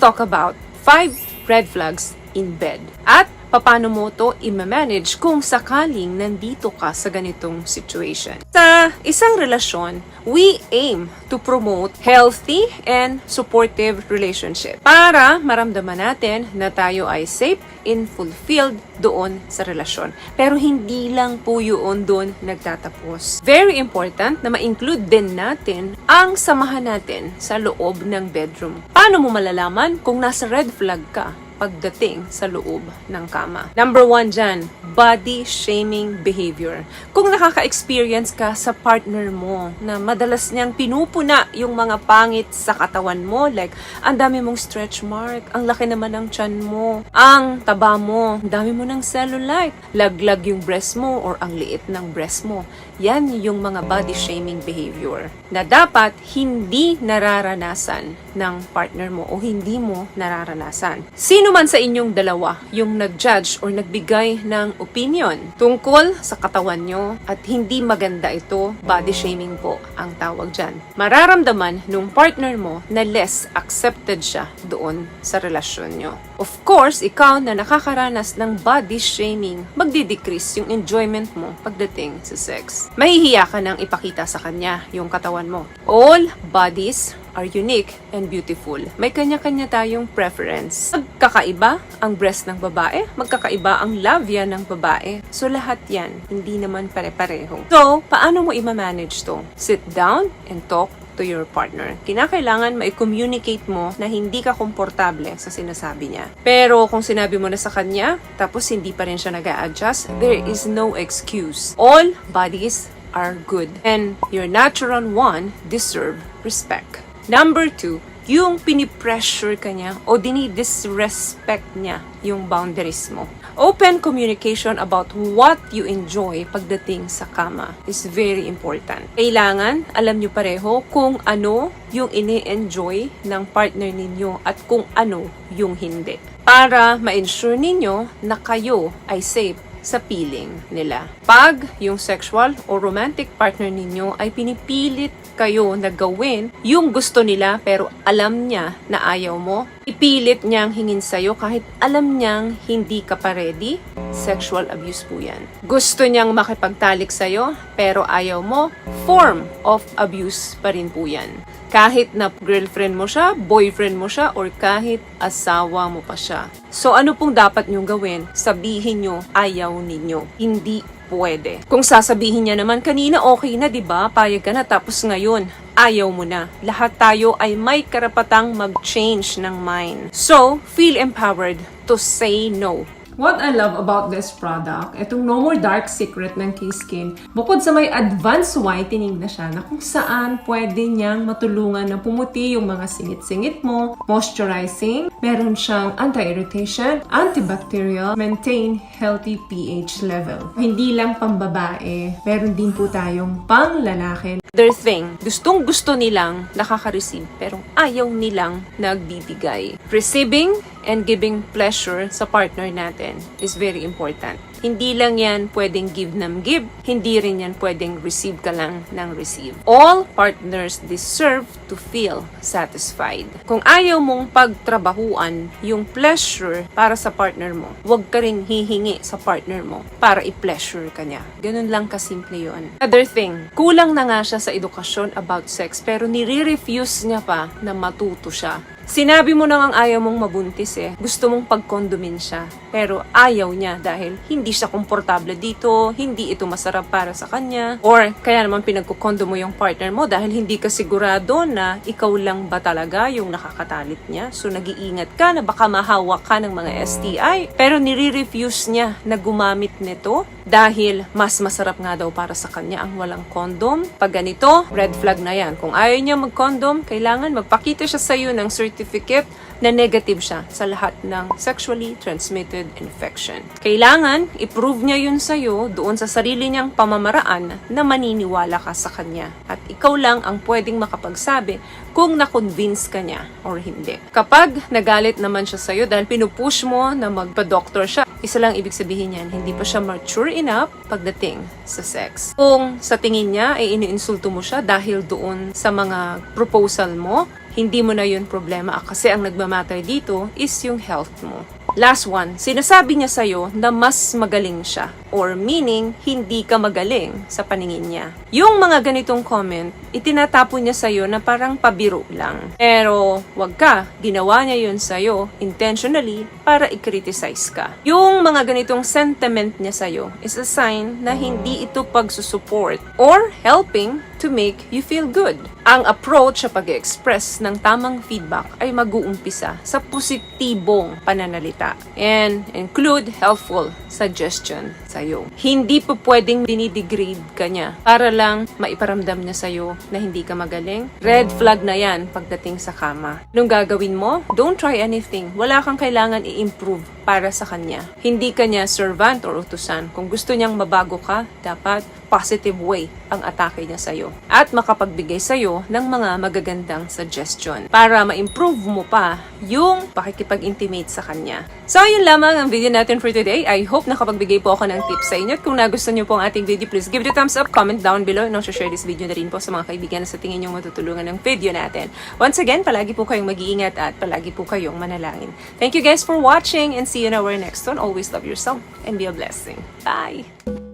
talk about 5 red flags in bed. At paano mo to i-manage kung sakaling nandito ka sa ganitong situation. Sa isang relasyon, we aim to promote healthy and supportive relationship para maramdaman natin na tayo ay safe and fulfilled doon sa relasyon. Pero hindi lang po yun doon nagtatapos. Very important na ma-include din natin ang samahan natin sa loob ng bedroom. Paano mo malalaman kung nasa red flag ka pagdating sa loob ng kama? Number 1 dyan, body shaming behavior. Kung nakaka-experience ka sa partner mo na madalas niyang pinupuna yung mga pangit sa katawan mo, like, ang dami mong stretch mark, ang laki naman ng tiyan mo, ang taba mo, ang dami mo ng cellulite, laglag yung breast mo or ang liit ng breast mo. Yan yung mga body shaming behavior na dapat hindi nararanasan ng partner mo o hindi mo nararanasan. Sino man sa inyong dalawa yung nag-judge or nagbigay ng opinion tungkol sa katawan nyo at hindi maganda ito, body shaming po ang tawag dyan. Mararamdaman nung partner mo na less accepted siya doon sa relasyon nyo. Of course, ikaw na nakakaranas ng body shaming, magdi-decrease yung enjoyment mo pagdating sa sex. Mahihiya ka nang ipakita sa kanya yung katawan mo. All bodies are unique and beautiful. May kanya-kanya tayong preference. Magkakaiba ang breast ng babae, magkakaiba ang labia ng babae. So lahat yan, hindi naman pare-pareho. So, paano mo i-manage to? Sit down and talk to your partner. Kinakailangan mai-communicate mo na hindi ka komportable sa sinasabi niya. Pero kung sinabi mo na sa kanya, tapos hindi pa rin siya nag-a-adjust, there is no excuse. All bodies are good and your natural one deserve respect. Number 2, yung pinipressure ka niya o dinidisrespect niya yung boundaries mo. Open communication about what you enjoy pagdating sa kama is very important. Kailangan alam niyo pareho kung ano yung ini-enjoy ng partner ninyo at kung ano yung hindi. Para ma-ensure ninyo na kayo ay safe sa feeling nila. Pag yung sexual o romantic partner ninyo ay pinipilit kayo na gawin yung gusto nila pero alam niya na ayaw mo, ipilit niyang hingin sa'yo kahit alam niyang hindi ka pa ready, sexual abuse po yan. Gusto niyang makipagtalik sa'yo pero ayaw mo, form of abuse pa rin po yan. Kahit na girlfriend mo siya, boyfriend mo siya, or kahit asawa mo pa siya. So ano pong dapat niyong gawin? Sabihin niyo ayaw ninyo. Hindi pwede. Kung sasabihin niya naman kanina okay na, 'di ba? Payag ka na, tapos ngayon ayaw mo na. Lahat tayo ay may karapatang mag-change ng mind. So, feel empowered to say no. What I love about this product, itong No More Dark Secret ng K-Skin, bukod sa may advanced whitening na siya na kung saan pwede niyang matulungan na pumuti yung mga singit-singit mo, moisturizing, meron siyang anti-irritation, antibacterial, maintain healthy pH level. Hindi lang pambabae, meron din po tayong pang-lalaki. Their thing, gustong-gusto nilang nakaka-receive pero ayaw nilang nagbibigay. Receiving and giving pleasure sa partner natin is very important. Hindi lang yan pwedeng give ng give, hindi rin yan pwedeng receive ka lang ng receive. All partners deserve to feel satisfied. Kung ayaw mong pagtrabahuan yung pleasure para sa partner mo, huwag ka rin hihingi sa partner mo para i-pleasure ka niya. Ganun lang kasimple yun. Other thing, kulang na nga siya sa edukasyon about sex pero nire-refuse niya pa na matuto siya. Sinabi mo nang ayaw mong mabuntis gusto mong pagkondomin siya, pero ayaw niya dahil hindi siya komportable dito, hindi ito masarap para sa kanya, or kaya naman pinagkukondo mo yung partner mo dahil hindi ka sigurado na ikaw lang ba talaga yung nakakatalit niya, so nag-iingat ka na baka mahawak ka ng mga STI, pero nire-refuse niya na gumamit nito dahil mas masarap nga daw para sa kanya ang walang condom. Pag ganito, red flag na yan. Kung ayaw niya mag-condom, kailangan magpakita siya sa iyo ng certificate na negative siya sa lahat ng sexually transmitted infection. Kailangan i-prove niya yun sa'yo doon sa sarili niyang pamamaraan na maniniwala ka sa kanya. At ikaw lang ang pwedeng makapagsabi kung na-convince ka niya or hindi. Kapag nagalit naman siya sa'yo dahil pinupush mo na magpa-doctor siya, isa lang ibig sabihin yan, hindi pa siya mature enough pagdating sa sex. Kung sa tingin niya ay iniinsulto mo siya dahil doon sa mga proposal mo, hindi mo na yun problema kasi ang nagmamatter dito is yung health mo. Last one, sinasabi niya sa'yo na mas magaling siya or meaning hindi ka magaling sa paningin niya. Yung mga ganitong comment, itinatapon niya sa'yo na parang pabiro lang. Pero wag ka, ginawa niya yun sa'yo intentionally para i-criticize ka. Yung mga ganitong sentiment niya sa'yo is a sign na hindi ito pagsusupport or helping to make you feel good. Ang approach sa pag-express ng tamang feedback ay mag-uumpisa sa positibong pananalita and include helpful suggestion sa'yo. Hindi po pwedeng dinidegrade ka niya para lang maiparamdam niya sa'yo na hindi ka magaling. Red flag na yan pagdating sa kama. Anong gagawin mo? Don't try anything. Wala kang kailangan i-improve para sa kanya. Hindi ka niya servant or utusan. Kung gusto niyang mabago ka, dapat positive way ang atake niya sa'yo at makapagbigay sa'yo ng mga magagandang suggestion para ma-improve mo pa yung pakikipag-intimate sa kanya. So, yun lamang ang video natin for today. I hope nakapagbigay po ako ng tips sa inyo at kung nagustuhan niyo po ang ating video, please give it a thumbs up, comment down below and also share this video na rin po sa mga kaibigan na sa tingin nyo matutulungan ng video natin. Once again, palagi po kayong mag-iingat at palagi po kayong manalangin. Thank you guys for watching and see you in our next one. Always love yourself and be a blessing. Bye!